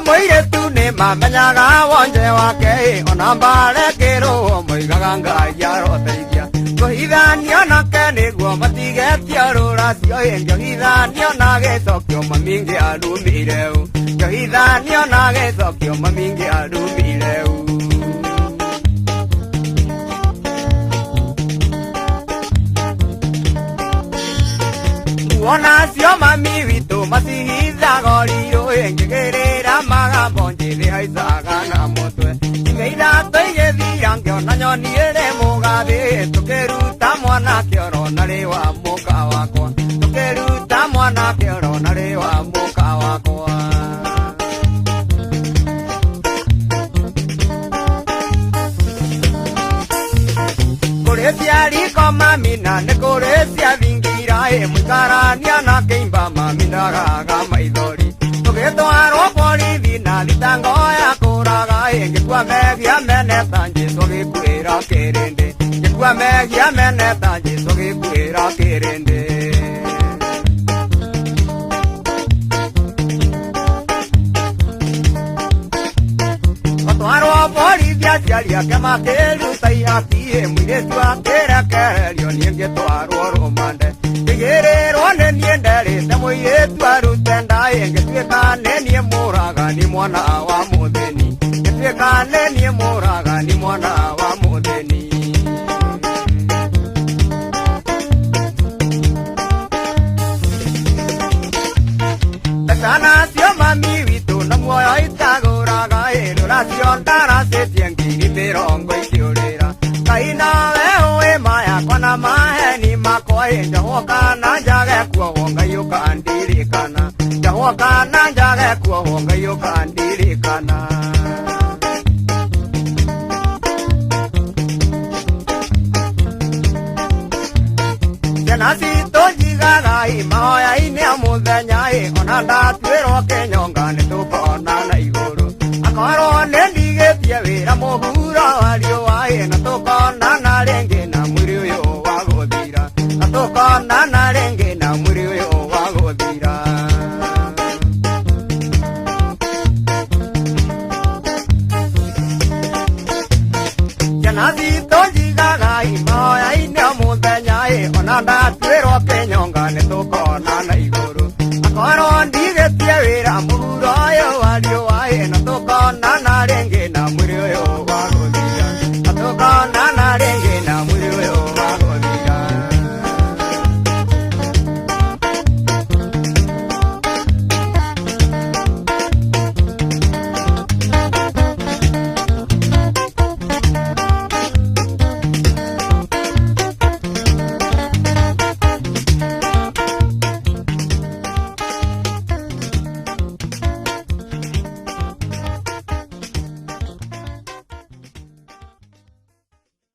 moire tune mamenyaga wonje wake ona mbare kero moigaga yaro teithia kohithanio nake niguo matigetia ruracio njohithanio na gĩcokio mamingi arumire njohithanio na gĩcokio mamingi arumire Wona cio mami witu masihithaga riu ngigirira magambo njiri haicaga na mutwe ngeitha tuigithia ngiona nyoni iri mugathi tukiruta mwana kioro na ri wa muka wakwa tukiruta mwana kioro na ri wa muka wakwa kurecia riko mamina ni kurecia vingira muikarania na keimba maminaga maithori tugitwarwo borithi na thitango ya kuraga ngikua megia meneta Jesu gikwira kirindi ngikua megia meneta Jesu gikwira kirindi Watwarwo borithi aciari ake makiruta ihaki mwiritu akirekererio nie ngitwarwo rumande Tigĩrĩrwo nĩ niĩ nderĩte mũirĩtu arute ndaĩ ngĩtuĩka nĩ niĩ mũragani mwana wa mũthĩni ngĩtuĩka nĩ niĩ mũragani mwana wa mũthĩni Ndakana cio mami witũ na muoyo itagũraga rũracio ndaracĩtie ngiri mĩrongo ikiũrĩra Ngai nawe ũĩ mayakwa na maheni makwa njahoka na njage kuohwo Ngai ũkandirikana njahoka na njage kuohwo Ngai ũkandirikana Ciana citũ njigaga mahoya-inĩ mũthenya ona ndatuĩrwo kĩnyonga nĩtũkona na igũrũ akorwo nĩ ndigĩtie wĩra mũhuro wa riũa na tũkonana rĩngĩ na mwĩrĩ ũyũ wa gũthira na tũkonana rĩngĩ na mwĩrĩ ũyũ wa gũthira Ciana citũ njigaga mahoya-inĩ mũthenya ona ndatuĩrwo